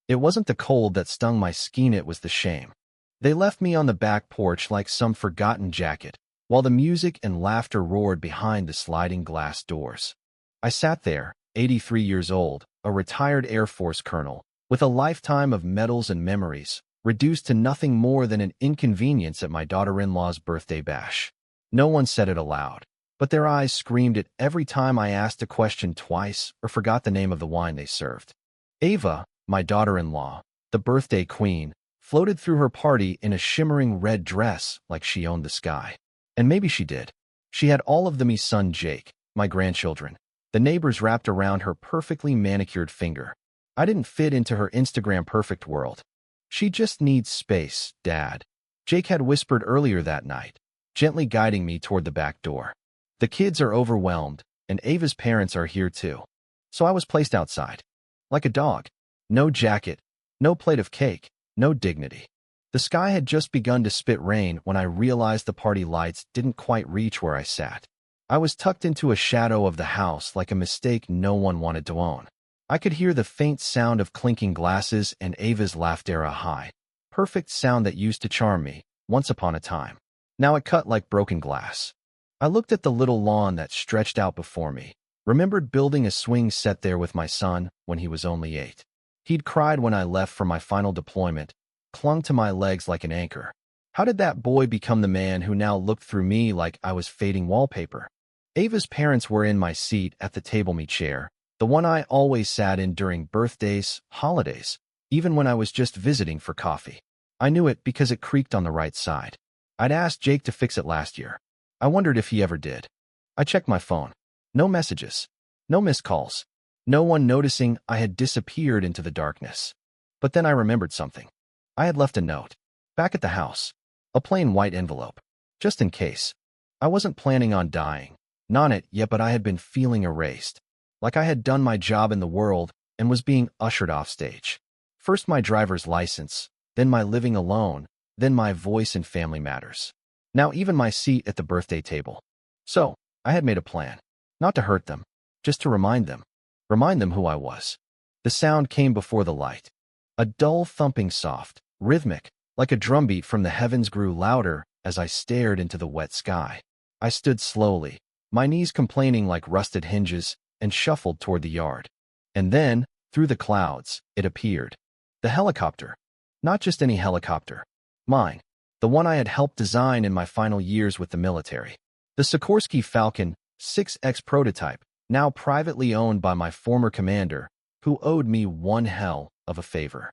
It wasn't the cold that stung my skin, it was the shame. They left me on the back porch like some forgotten jacket, while the music and laughter roared behind the sliding glass doors. I sat there, 83 years old, a retired Air Force colonel, with a lifetime of medals and memories, reduced to nothing more than an inconvenience at my daughter-in-law's birthday bash. No one said it aloud, but their eyes screamed it every time I asked a question twice or forgot the name of the wine they served. Ava, my daughter-in-law, the birthday queen, floated through her party in a shimmering red dress like she owned the sky. And maybe she did. She had all of them, my son Jake, my grandchildren, the neighbors wrapped around her perfectly manicured finger. I didn't fit into her Instagram perfect world. She just needs space, Dad, Jake had whispered earlier that night, gently guiding me toward the back door. The kids are overwhelmed, and Ava's parents are here too. So I was placed outside. Like a dog. No jacket, no plate of cake, no dignity. The sky had just begun to spit rain when I realized the party lights didn't quite reach where I sat. I was tucked into a shadow of the house like a mistake no one wanted to own. I could hear the faint sound of clinking glasses and Ava's laughter, a high, perfect sound that used to charm me, once upon a time. Now it cut like broken glass. I looked at the little lawn that stretched out before me, remembered building a swing set there with my son when he was only 8. He'd cried when I left for my final deployment, clung to my legs like an anchor. How did that boy become the man who now looked through me like I was fading wallpaper? Ava's parents were in my seat at the table me chair, the one I always sat in during birthdays, holidays, even when I was just visiting for coffee. I knew it because it creaked on the right side. I'd asked Jake to fix it last year. I wondered if he ever did. I checked my phone. No messages. No missed calls. No one noticing I had disappeared into the darkness. But then I remembered something. I had left a note. Back at the house. A plain white envelope. Just in case. I wasn't planning on dying. Not it yet, but I had been feeling erased. Like I had done my job in the world and was being ushered off stage. First my driver's license, then my living alone, then my voice in family matters. Now even my seat at the birthday table. So, I had made a plan. Not to hurt them, just to remind them. Remind them who I was. The sound came before the light. A dull thumping, soft, rhythmic, like a drumbeat from the heavens, grew louder as I stared into the wet sky. I stood slowly, my knees complaining like rusted hinges, and shuffled toward the yard. And then, through the clouds, it appeared. The helicopter. Not just any helicopter. Mine. The one I had helped design in my final years with the military. The Sikorsky Falcon 6X prototype, now privately owned by my former commander, who owed me one hell of a favor.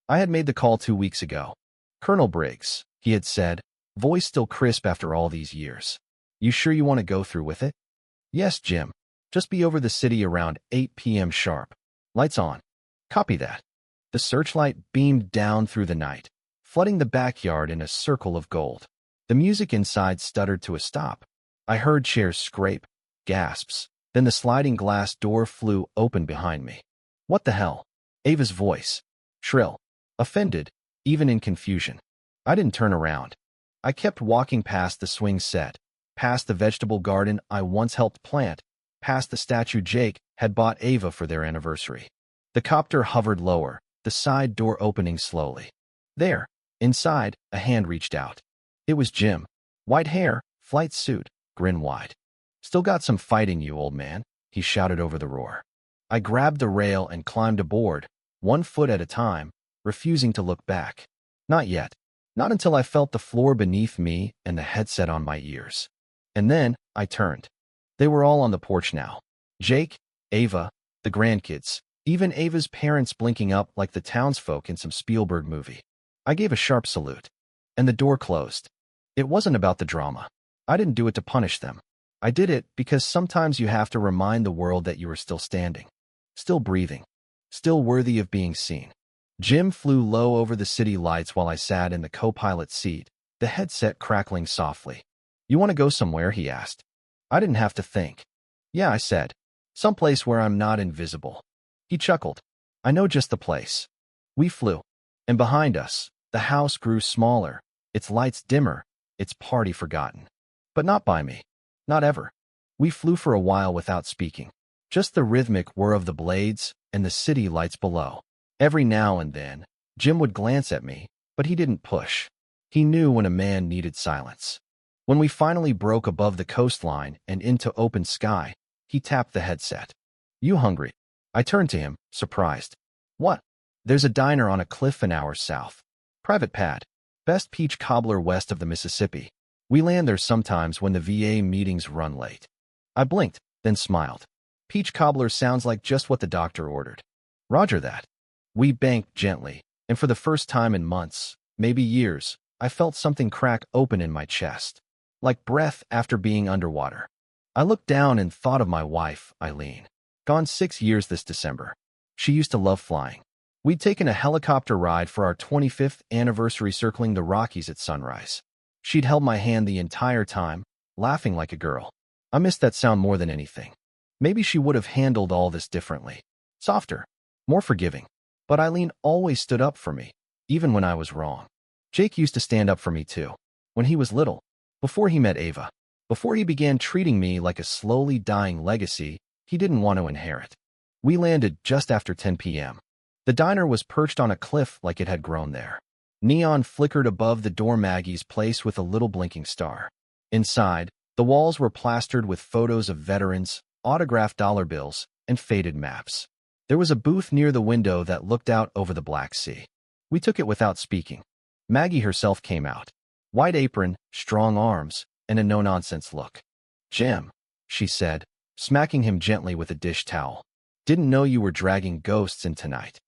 I had made the call 2 weeks ago. "Colonel Briggs," he had said, voice still crisp after all these years. "You sure you want to go through with it?" "Yes, Jim. Just be over the city around 8 p.m. sharp. Lights on." "Copy that." The searchlight beamed down through the night, flooding the backyard in a circle of gold. The music inside stuttered to a stop. I heard chairs scrape, gasps, then the sliding glass door flew open behind me. "What the hell?" Ava's voice. Shrill. Offended, even in confusion. I didn't turn around. I kept walking past the swing set, past the vegetable garden I once helped plant, past the statue Jake had bought Ava for their anniversary. The copter hovered lower, the side door opening slowly. There, inside, a hand reached out. It was Jim. White hair, flight suit, grin wide. "Still got some fight in you, old man," he shouted over the roar. I grabbed the rail and climbed aboard, 1 foot at a time, refusing to look back. Not yet. Not until I felt the floor beneath me and the headset on my ears. And then, I turned. They were all on the porch now. Jake, Ava, the grandkids, even Ava's parents blinking up like the townsfolk in some Spielberg movie. I gave a sharp salute. And the door closed. It wasn't about the drama. I didn't do it to punish them. I did it because sometimes you have to remind the world that you are still standing. Still breathing. Still worthy of being seen. Jim flew low over the city lights while I sat in the co-pilot seat, the headset crackling softly. "You want to go somewhere?" he asked. I didn't have to think. "Yeah," I said. "Someplace where I'm not invisible." He chuckled. "I know just the place." We flew. And behind us, the house grew smaller, its lights dimmer, its party forgotten. But not by me. Not ever. We flew for a while without speaking. Just the rhythmic whir of the blades and the city lights below. Every now and then, Jim would glance at me, but he didn't push. He knew when a man needed silence. When we finally broke above the coastline and into open sky, he tapped the headset. "You hungry?" I turned to him, surprised. "What?" "There's a diner on a cliff an hour south. Private pad. Best peach cobbler west of the Mississippi. We land there sometimes when the VA meetings run late." I blinked, then smiled. Peach cobbler sounds like just what the doctor ordered. Roger that. We banked gently, and for the first time in months, maybe years, I felt something crack open in my chest, like breath after being underwater. I looked down and thought of my wife, Eileen. Gone 6 years this December. She used to love flying. We'd taken a helicopter ride for our 25th anniversary circling the Rockies at sunrise. She'd held my hand the entire time, laughing like a girl. I missed that sound more than anything. Maybe she would have handled all this differently. Softer. More forgiving. But Eileen always stood up for me, even when I was wrong. Jake used to stand up for me too. When he was little. Before he met Ava. Before he began treating me like a slowly dying legacy he didn't want to inherit. We landed just after 10 p.m. The diner was perched on a cliff like it had grown there. Neon flickered above the door. Maggie's place with a little blinking star. Inside, the walls were plastered with photos of veterans, autographed dollar bills, and faded maps. There was a booth near the window that looked out over the Black Sea. We took it without speaking. Maggie herself came out. White apron, strong arms, and a no-nonsense look. "Jim," she said, smacking him gently with a dish towel. "Didn't know you were dragging ghosts in tonight."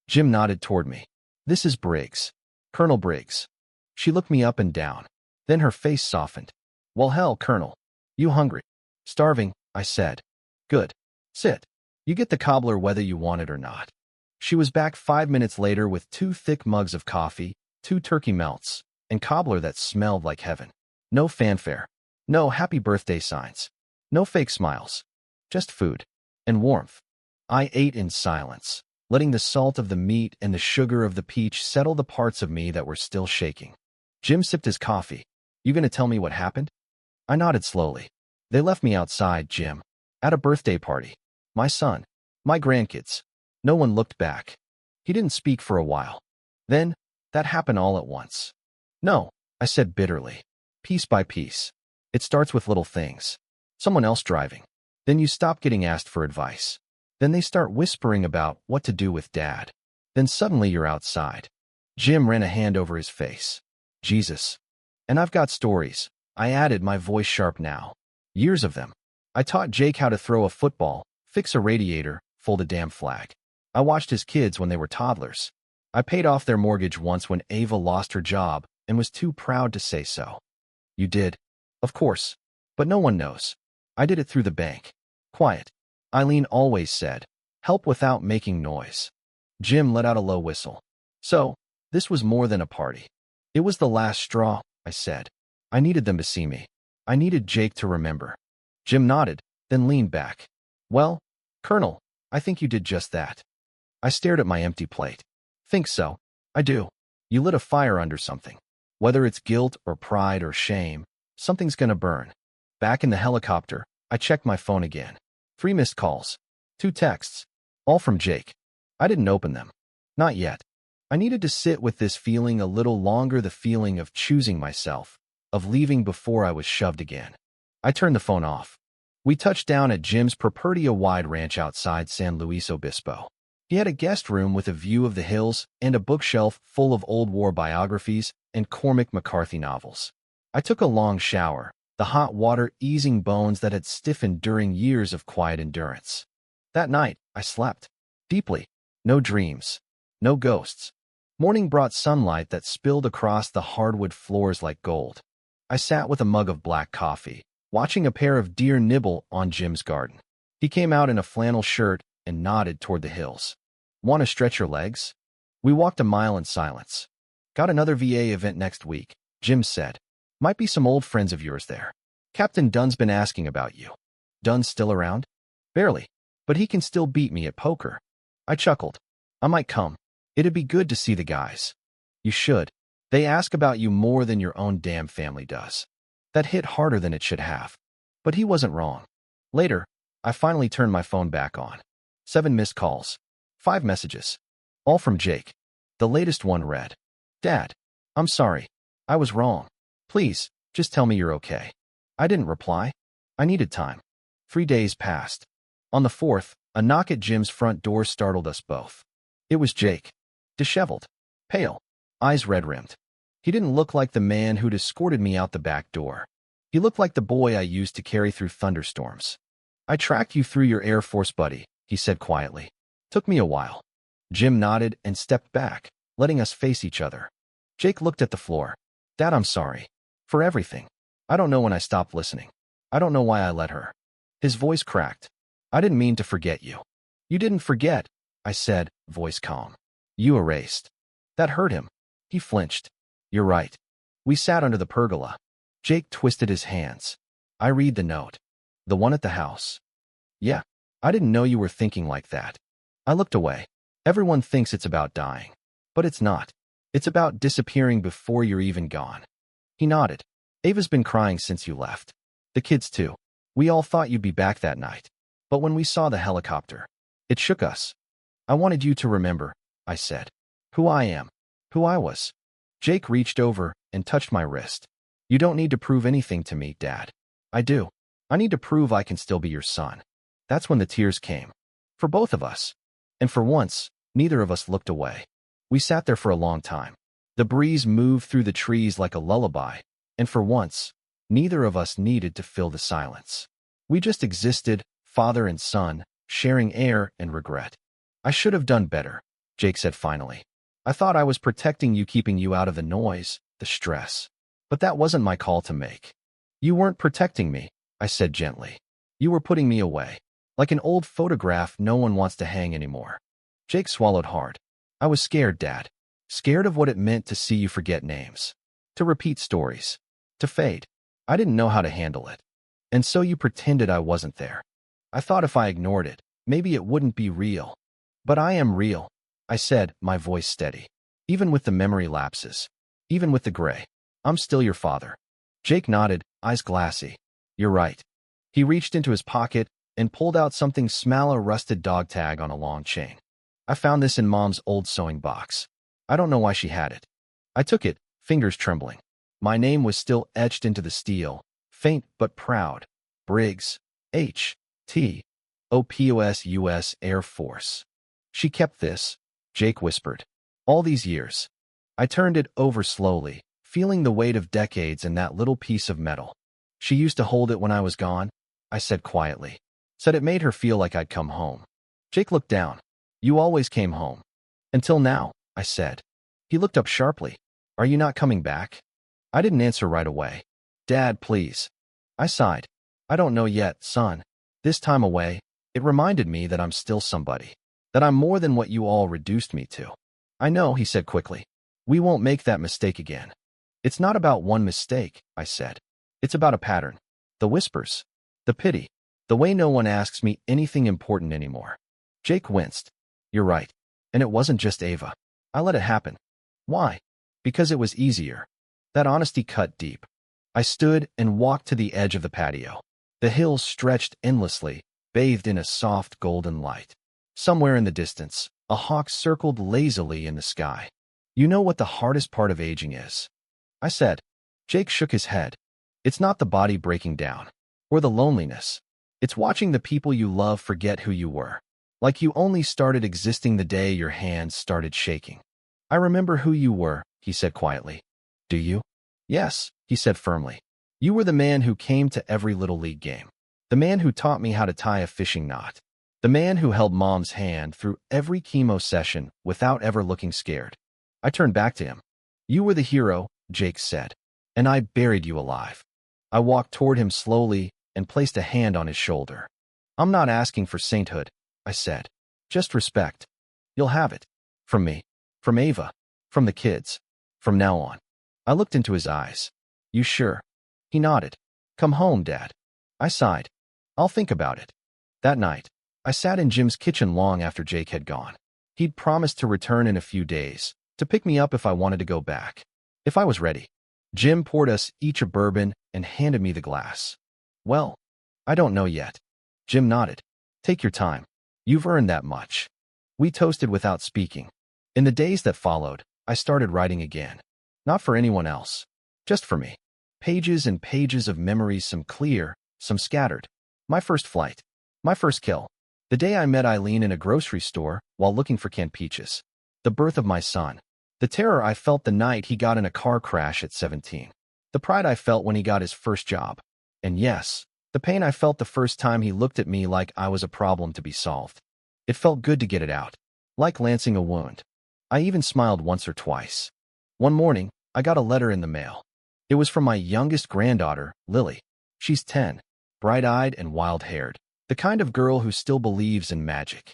Jim nodded toward me. "This is Briggs. Colonel Briggs." She looked me up and down. Then her face softened. "Well, hell, Colonel. You hungry?" "Starving," I said. "Good. Sit. You get the cobbler whether you want it or not." She was back 5 minutes later with 2 thick mugs of coffee, 2 turkey melts, and cobbler that smelled like heaven. No fanfare. No happy birthday signs. No fake smiles. Just food. And warmth. I ate in silence, letting the salt of the meat and the sugar of the peach settle the parts of me that were still shaking. Jim sipped his coffee. "You gonna tell me what happened?" I nodded slowly. "They left me outside, Jim. At a birthday party. My son. My grandkids." No one looked back. He didn't speak for a while. Then, that happened all at once. "No," I said bitterly. "Piece by piece. It starts with little things. Someone else driving. Then you stop getting asked for advice. Then they start whispering about what to do with Dad. Then suddenly you're outside." Jim ran a hand over his face. "Jesus. And I've got stories," I added, my voice sharp now. "Years of them. I taught Jake how to throw a football, fix a radiator, fold a damn flag. I watched his kids when they were toddlers. I paid off their mortgage once when Ava lost her job and was too proud to say so." "You did?" "Of course. But no one knows. I did it through the bank. Quiet. Eileen always said, help without making noise." Jim let out a low whistle. "So, this was more than a party. It was the last straw," I said. "I needed them to see me. I needed Jake to remember." Jim nodded, then leaned back. "Well, Colonel, I think you did just that." I stared at my empty plate. "Think so. I do. You lit a fire under something. Whether it's guilt or pride or shame, something's gonna burn." Back in the helicopter, I checked my phone again. 3 missed calls. 2 texts. All from Jake. I didn't open them. Not yet. I needed to sit with this feeling a little longer, the feeling of choosing myself, of leaving before I was shoved again. I turned the phone off. We touched down at Jim's property, a wide ranch outside San Luis Obispo. He had a guest room with a view of the hills and a bookshelf full of old war biographies and Cormac McCarthy novels. I took a long shower, the hot water easing bones that had stiffened during years of quiet endurance. That night, I slept. Deeply. No dreams. No ghosts. Morning brought sunlight that spilled across the hardwood floors like gold. I sat with a mug of black coffee, watching a pair of deer nibble on Jim's garden. He came out in a flannel shirt and nodded toward the hills. "Want to stretch your legs?" We walked a mile in silence. "Got another VA event next week," Jim said. "Might be some old friends of yours there. Captain Dunn's been asking about you." "Dunn's still around?" "Barely, but he can still beat me at poker." I chuckled. "I might come. It'd be good to see the guys." "You should. They ask about you more than your own damn family does." That hit harder than it should have. But he wasn't wrong. Later, I finally turned my phone back on. 7 missed calls. 5 messages. All from Jake. The latest one read, "Dad, I'm sorry. I was wrong. Please, just tell me you're okay." I didn't reply. I needed time. 3 days passed. On the fourth, a knock at Jim's front door startled us both. It was Jake. Disheveled. Pale. Eyes red-rimmed. He didn't look like the man who'd escorted me out the back door. He looked like the boy I used to carry through thunderstorms. "I tracked you through your Air Force, buddy," he said quietly. "Took me a while." Jim nodded and stepped back, letting us face each other. Jake looked at the floor. "Dad, I'm sorry. For everything. I don't know when I stopped listening. I don't know why I let her." His voice cracked. "I didn't mean to forget you." "You didn't forget," I said, voice calm. "You erased." That hurt him. He flinched. "You're right." We sat under the pergola. Jake twisted his hands. "I read the note. The one at the house." "Yeah. I didn't know you were thinking like that." I looked away. "Everyone thinks it's about dying. But it's not. It's about disappearing before you're even gone." He nodded. "Ava's been crying since you left. The kids too. We all thought you'd be back that night. But when we saw the helicopter, it shook us." "I wanted you to remember," I said. "Who I am. Who I was." Jake reached over and touched my wrist. "You don't need to prove anything to me, Dad." "I do. I need to prove I can still be your son." That's when the tears came. For both of us. And for once, neither of us looked away. We sat there for a long time. The breeze moved through the trees like a lullaby, and for once, neither of us needed to fill the silence. We just existed, father and son, sharing air and regret. "I should have done better," Jake said finally. "I thought I was protecting you, keeping you out of the noise, the stress. But that wasn't my call to make." "You weren't protecting me," I said gently. "You were putting me away. Like an old photograph no one wants to hang anymore." Jake swallowed hard. "I was scared, Dad. Scared of what it meant to see you forget names. To repeat stories. To fade. I didn't know how to handle it. And so you pretended I wasn't there. I thought if I ignored it, maybe it wouldn't be real. But I am real," I said, my voice steady. "Even with the memory lapses. Even with the gray. I'm still your father." Jake nodded, eyes glassy. "You're right." He reached into his pocket and pulled out something small, a rusted dog tag on a long chain. "I found this in Mom's old sewing box. I don't know why she had it." I took it, fingers trembling. My name was still etched into the steel, faint but proud. Briggs, H.T. OPOS U.S. Air Force. "She kept this," Jake whispered. "All these years." I turned it over slowly, feeling the weight of decades in that little piece of metal. "She used to hold it when I was gone," I said quietly. "Said it made her feel like I'd come home." Jake looked down. "You always came home." "Until now," I said. He looked up sharply. "Are you not coming back?" I didn't answer right away. "Dad, please." I sighed. "I don't know yet, son. This time away, it reminded me that I'm still somebody. That I'm more than what you all reduced me to." "I know," he said quickly. "We won't make that mistake again." "It's not about one mistake," I said. "It's about a pattern. The whispers. The pity. The way no one asks me anything important anymore." Jake winced. "You're right. And it wasn't just Ava. I let it happen." "Why?" "Because it was easier." That honesty cut deep. I stood and walked to the edge of the patio. The hills stretched endlessly, bathed in a soft golden light. Somewhere in the distance, a hawk circled lazily in the sky. "You know what the hardest part of aging is?" I said. Jake shook his head. "It's not the body breaking down, or the loneliness. It's watching the people you love forget who you were. Like you only started existing the day your hands started shaking." "I remember who you were," he said quietly. "Do you?" "Yes," he said firmly. "You were the man who came to every Little League game. The man who taught me how to tie a fishing knot. The man who held Mom's hand through every chemo session without ever looking scared." I turned back to him. "You were the hero," Jake said, "and I buried you alive." I walked toward him slowly and placed a hand on his shoulder. "I'm not asking for sainthood," I said. "Just respect. You'll have it. From me. From Ava. From the kids. From now on." I looked into his eyes. "You sure?" He nodded. "Come home, Dad." I sighed. "I'll think about it." That night, I sat in Jim's kitchen long after Jake had gone. He'd promised to return in a few days, to pick me up if I wanted to go back. If I was ready. Jim poured us each a bourbon and handed me the glass. "Well, I don't know yet." Jim nodded. "Take your time. You've earned that much." We toasted without speaking. In the days that followed, I started writing again. Not for anyone else. Just for me. Pages and pages of memories, some clear, some scattered. My first flight. My first kill. The day I met Eileen in a grocery store while looking for canned peaches. The birth of my son. The terror I felt the night he got in a car crash at 17. The pride I felt when he got his first job. And yes, the pain I felt the first time he looked at me like I was a problem to be solved. It felt good to get it out. Like lancing a wound. I even smiled once or twice. One morning, I got a letter in the mail. It was from my youngest granddaughter, Lily. She's 10, bright-eyed and wild-haired, the kind of girl who still believes in magic.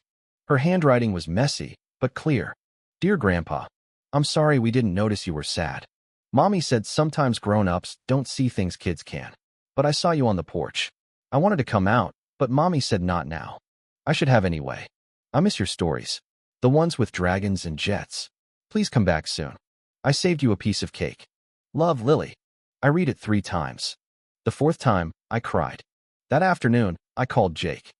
Her handwriting was messy, but clear. Dear Grandpa, I'm sorry we didn't notice you were sad. Mommy said sometimes grown-ups don't see things kids can. But I saw you on the porch. I wanted to come out, but Mommy said not now. I should have anyway. I miss your stories. The ones with dragons and jets. Please come back soon. I saved you a piece of cake. Love, Lily. I read it 3 times. The 4th time, I cried. That afternoon, I called Jake.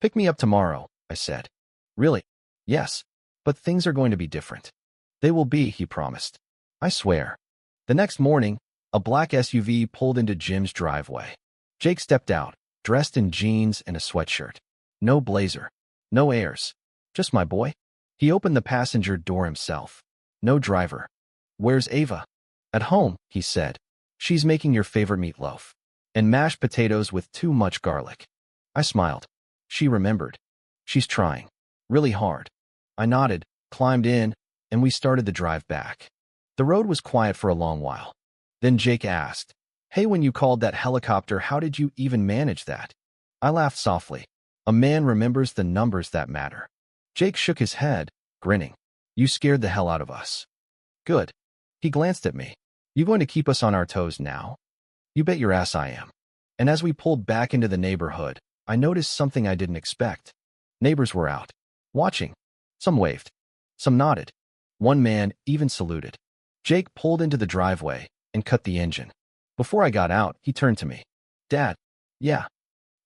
Pick me up tomorrow, I said. Really? Yes. But things are going to be different. They will be, he promised. I swear. The next morning, a black SUV pulled into Jim's driveway. Jake stepped out, dressed in jeans and a sweatshirt. No blazer. No airs. Just my boy. He opened the passenger door himself. No driver. Where's Ava? At home, he said. She's making your favorite meatloaf. And mashed potatoes with too much garlic. I smiled. She remembered. She's trying. Really hard. I nodded, climbed in, and we started the drive back. The road was quiet for a long while. Then Jake asked, Hey, when you called that helicopter, how did you even manage that? I laughed softly. A man remembers the numbers that matter. Jake shook his head, grinning. You scared the hell out of us. Good. He glanced at me. You going to keep us on our toes now? You bet your ass I am. And as we pulled back into the neighborhood, I noticed something I didn't expect. Neighbors were out, watching. Some waved. Some nodded. One man even saluted. Jake pulled into the driveway and cut the engine. Before I got out, he turned to me. Dad, yeah.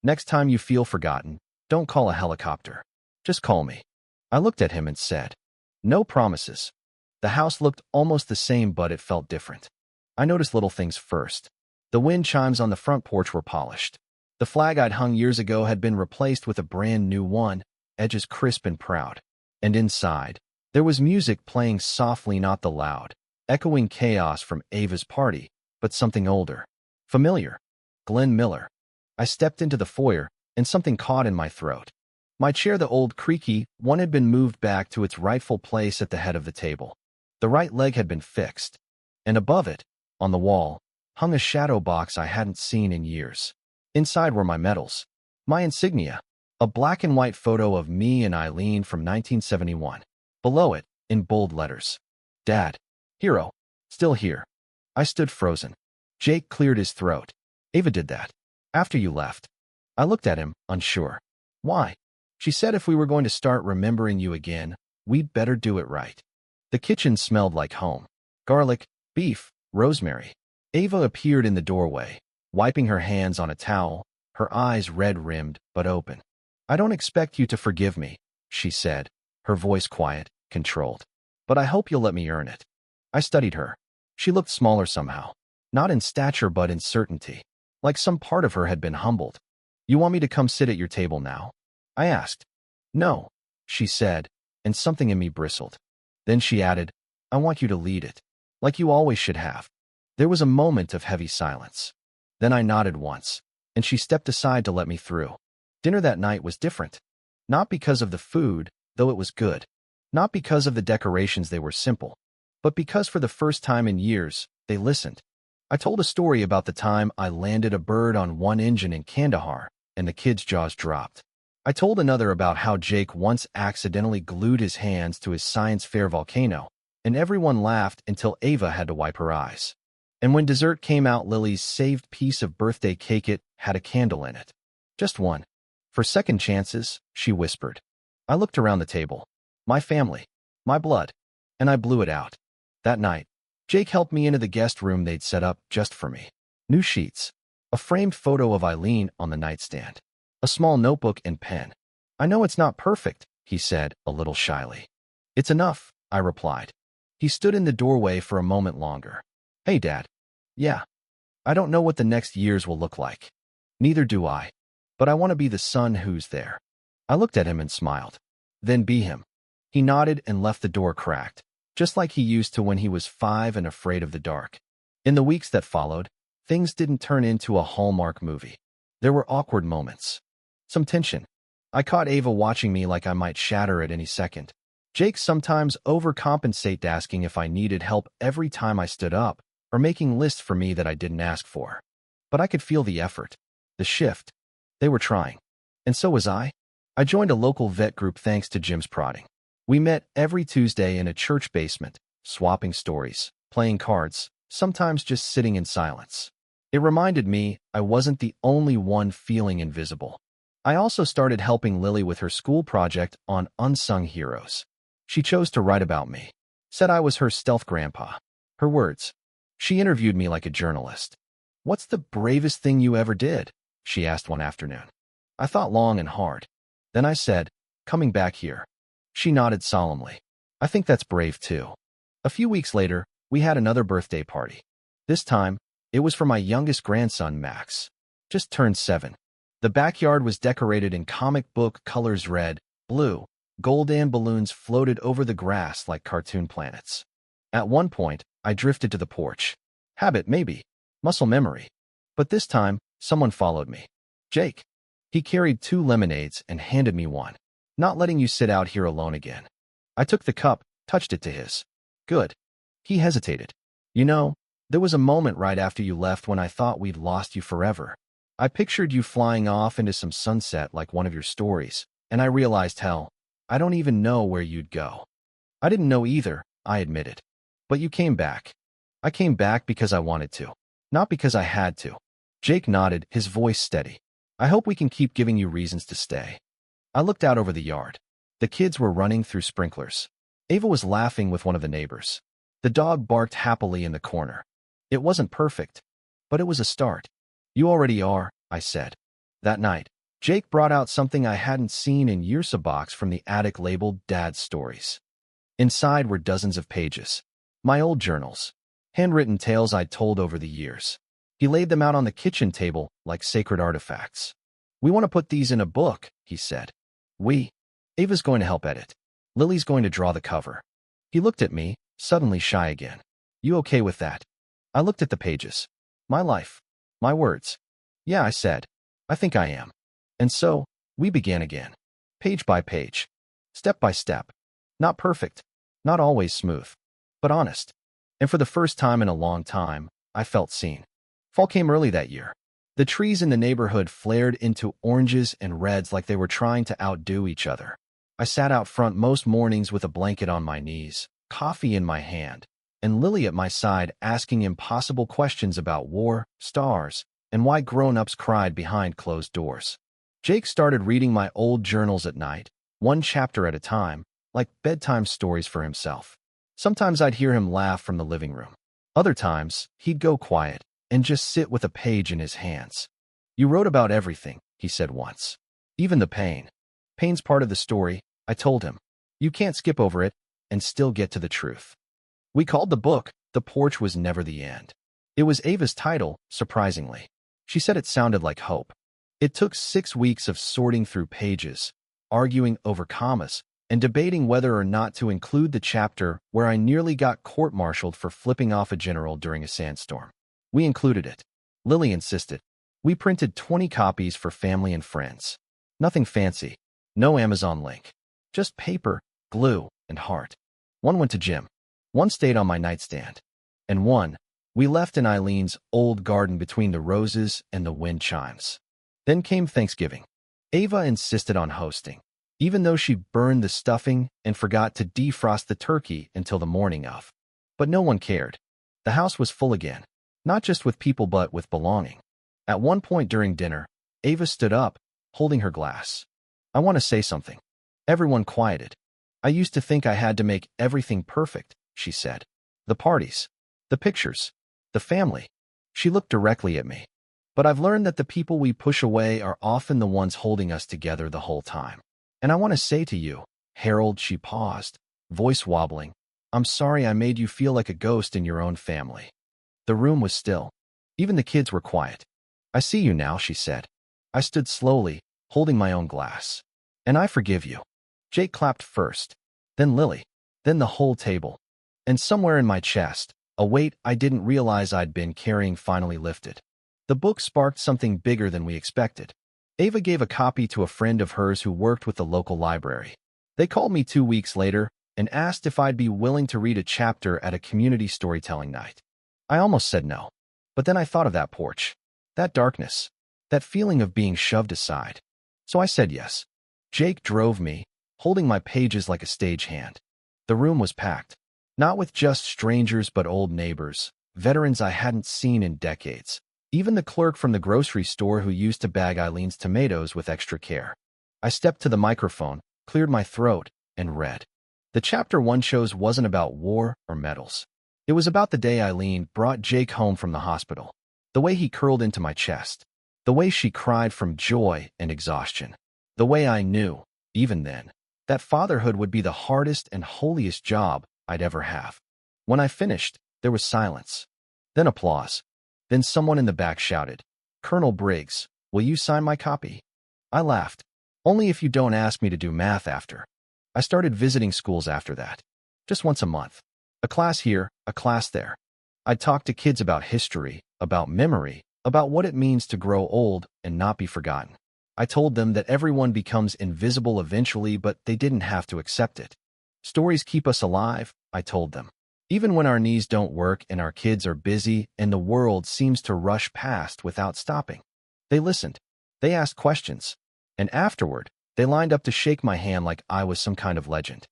Next time you feel forgotten, don't call a helicopter. Just call me. I looked at him and said, No promises. The house looked almost the same, but it felt different. I noticed little things first. The wind chimes on the front porch were polished. The flag I'd hung years ago had been replaced with a brand new one, edges crisp and proud. And inside, there was music playing softly, not the loud, echoing chaos from Ava's party, but something older. Familiar. Glenn Miller. I stepped into the foyer, and something caught in my throat. My chair, the old creaky one, had been moved back to its rightful place at the head of the table. The right leg had been fixed. And above it, on the wall, hung a shadow box I hadn't seen in years. Inside were my medals. My insignia. A black and white photo of me and Eileen from 1971. Below it, in bold letters. Dad. Hero. Still here. I stood frozen. Jake cleared his throat. Ava did that. After you left. I looked at him, unsure. Why? She said if we were going to start remembering you again, we'd better do it right. The kitchen smelled like home. Garlic, beef, rosemary. Ava appeared in the doorway, wiping her hands on a towel, her eyes red-rimmed but open. I don't expect you to forgive me, she said, her voice quiet, controlled. But I hope you'll let me earn it. I studied her. She looked smaller somehow. Not in stature but in certainty. Like some part of her had been humbled. You want me to come sit at your table now? I asked. No, she said, and something in me bristled. Then she added, I want you to lead it. Like you always should have. There was a moment of heavy silence. Then I nodded once, and she stepped aside to let me through. Dinner that night was different. Not because of the food, though it was good. Not because of the decorations, they were simple. But because for the first time in years, they listened. I told a story about the time I landed a bird on one engine in Kandahar, and the kids' jaws dropped. I told another about how Jake once accidentally glued his hands to his science fair volcano, and everyone laughed until Ava had to wipe her eyes. And when dessert came out, Lily's saved piece of birthday cake, it had a candle in it. Just one. For second chances, she whispered. I looked around the table. My family. My blood. And I blew it out. That night, Jake helped me into the guest room they'd set up just for me. New sheets. A framed photo of Eileen on the nightstand. A small notebook and pen. I know it's not perfect, he said, a little shyly. It's enough, I replied. He stood in the doorway for a moment longer. Hey, Dad. Yeah. I don't know what the next years will look like. Neither do I. But I want to be the son who's there. I looked at him and smiled. Then be him. He nodded and left the door cracked, just like he used to when he was 5 and afraid of the dark. In the weeks that followed, things didn't turn into a Hallmark movie. There were awkward moments. Some tension. I caught Ava watching me like I might shatter at any second. Jake sometimes overcompensated, asking if I needed help every time I stood up, or making lists for me that I didn't ask for. But I could feel the effort, the shift. They were trying. And so was I. I joined a local vet group thanks to Jim's prodding. We met every Tuesday in a church basement, swapping stories, playing cards, sometimes just sitting in silence. It reminded me I wasn't the only one feeling invisible. I also started helping Lily with her school project on unsung heroes. She chose to write about me, said I was her stealth grandpa. Her words. She interviewed me like a journalist. What's the bravest thing you ever did? She asked one afternoon. I thought long and hard. Then I said, coming back here. She nodded solemnly. I think that's brave too. A few weeks later, we had another birthday party. This time, it was for my youngest grandson, Max. Just turned 7. The backyard was decorated in comic book colors: red, blue, gold, and balloons floated over the grass like cartoon planets. At one point, I drifted to the porch. Habit, maybe. Muscle memory. But this time, someone followed me. Jake. He carried 2 lemonades and handed me one. Not letting you sit out here alone again. I took the cup, touched it to his. Good. He hesitated. You know, there was a moment right after you left when I thought we'd lost you forever. I pictured you flying off into some sunset like one of your stories, and I realized, hell, I don't even know where you'd go. I didn't know either, I admitted. But you came back. I came back because I wanted to, not because I had to. Jake nodded, his voice steady. I hope we can keep giving you reasons to stay. I looked out over the yard. The kids were running through sprinklers. Ava was laughing with one of the neighbors. The dog barked happily in the corner. It wasn't perfect, but it was a start. You already are, I said. That night, Jake brought out something I hadn't seen in years, a box from the attic labeled Dad's Stories. Inside were dozens of pages. My old journals. Handwritten tales I'd told over the years. He laid them out on the kitchen table like sacred artifacts. We want to put these in a book, he said. We? Ava's going to help edit. Lily's going to draw the cover. He looked at me, suddenly shy again. You okay with that? I looked at the pages. My life. My words. Yeah, I said. I think I am. And so, we began again. Page by page. Step by step. Not perfect. Not always smooth. But honest. And for the first time in a long time, I felt seen. Fall came early that year. The trees in the neighborhood flared into oranges and reds like they were trying to outdo each other. I sat out front most mornings with a blanket on my knees, coffee in my hand, and Lily at my side asking impossible questions about war, stars, and why grown-ups cried behind closed doors. Jake started reading my old journals at night, one chapter at a time, like bedtime stories for himself. Sometimes I'd hear him laugh from the living room. Other times, he'd go quiet and just sit with a page in his hands. You wrote about everything, he said once. Even the pain. Pain's part of the story, I told him. You can't skip over it and still get to the truth. We called the book The Porch Was Never the End. It was Ava's title, surprisingly. She said it sounded like hope. It took 6 weeks of sorting through pages, arguing over commas, and debating whether or not to include the chapter where I nearly got court-martialed for flipping off a general during a sandstorm. We included it. Lily insisted. We printed 20 copies for family and friends. Nothing fancy. No Amazon link. Just paper, glue, and heart. One went to Jim. One stayed on my nightstand. And one, we left in Eileen's old garden between the roses and the wind chimes. Then came Thanksgiving. Ava insisted on hosting, even though she burned the stuffing and forgot to defrost the turkey until the morning of. But no one cared. The house was full again, not just with people but with belonging. At one point during dinner, Ava stood up, holding her glass. I want to say something. Everyone quieted. I used to think I had to make everything perfect, she said. The parties, the pictures, the family. She looked directly at me. But I've learned that the people we push away are often the ones holding us together the whole time. And I want to say to you, Harold, she paused, voice wobbling, I'm sorry I made you feel like a ghost in your own family. The room was still. Even the kids were quiet. I see you now, she said. I stood slowly, holding my own glass. And I forgive you. Jake clapped first, then Lily, then the whole table. And somewhere in my chest, a weight I didn't realize I'd been carrying finally lifted. The book sparked something bigger than we expected. Ava gave a copy to a friend of hers who worked with the local library. They called me 2 weeks later and asked if I'd be willing to read a chapter at a community storytelling night. I almost said no. But then I thought of that porch, that darkness, that feeling of being shoved aside. So I said yes. Jake drove me, holding my pages like a stagehand. The room was packed, not with just strangers but old neighbors, veterans I hadn't seen in decades, even the clerk from the grocery store who used to bag Eileen's tomatoes with extra care. I stepped to the microphone, cleared my throat, and read. The chapter 1 shows wasn't about war or medals. It was about the day Eileen brought Jake home from the hospital, the way he curled into my chest, the way she cried from joy and exhaustion, the way I knew, even then, that fatherhood would be the hardest and holiest job I'd ever have. When I finished, there was silence, then applause. Then someone in the back shouted, "Colonel Briggs, will you sign my copy?" I laughed. "Only if you don't ask me to do math after." I started visiting schools after that, just once a month. A class here, a class there. I'd talk to kids about history, about memory, about what it means to grow old and not be forgotten. I told them that everyone becomes invisible eventually, but they didn't have to accept it. Stories keep us alive, I told them. Even when our knees don't work and our kids are busy and the world seems to rush past without stopping. They listened. They asked questions. And afterward, they lined up to shake my hand like I was some kind of legend.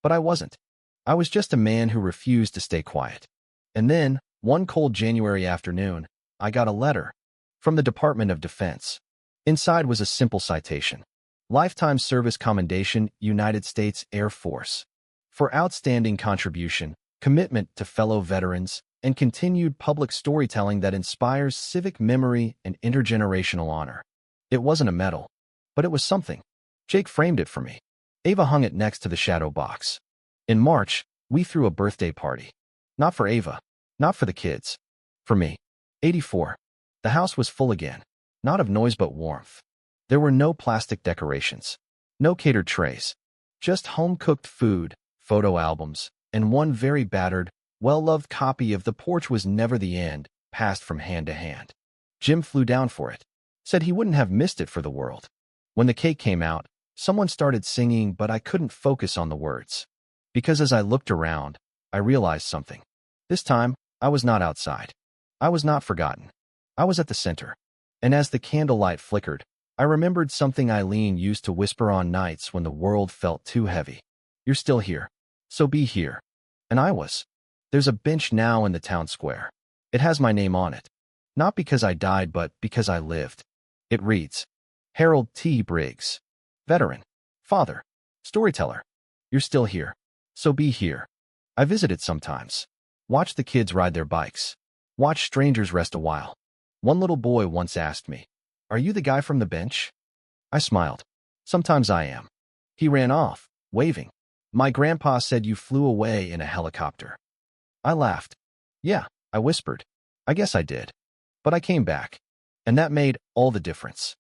But I wasn't. I was just a man who refused to stay quiet. And then, one cold January afternoon, I got a letter from the Department of Defense. Inside was a simple citation. Lifetime Service Commendation, United States Air Force. For outstanding contribution, commitment to fellow veterans, and continued public storytelling that inspires civic memory and intergenerational honor. It wasn't a medal, but it was something. Jake framed it for me. Ava hung it next to the shadow box. In March, we threw a birthday party. Not for Ava, not for the kids. For me. 84. The house was full again. Not of noise but warmth. There were no plastic decorations. No catered trays. Just home-cooked food, photo albums, and one very battered, well-loved copy of The Porch Was Never the End, passed from hand to hand. Jim flew down for it. Said he wouldn't have missed it for the world. When the cake came out, someone started singing, but I couldn't focus on the words. Because as I looked around, I realized something. This time, I was not outside. I was not forgotten. I was at the center. And as the candlelight flickered, I remembered something Eileen used to whisper on nights when the world felt too heavy. "You're still here. So be here." And I was. There's a bench now in the town square. It has my name on it. Not because I died, but because I lived. It reads, Harold T. Briggs. Veteran. Father. Storyteller. You're still here. So be here. I visit it sometimes. Watch the kids ride their bikes. Watch strangers rest a while. One little boy once asked me, "Are you the guy from the bench?" I smiled. "Sometimes I am." He ran off, waving. "My grandpa said you flew away in a helicopter." I laughed. "Yeah," I whispered. "I guess I did. But I came back. And that made all the difference."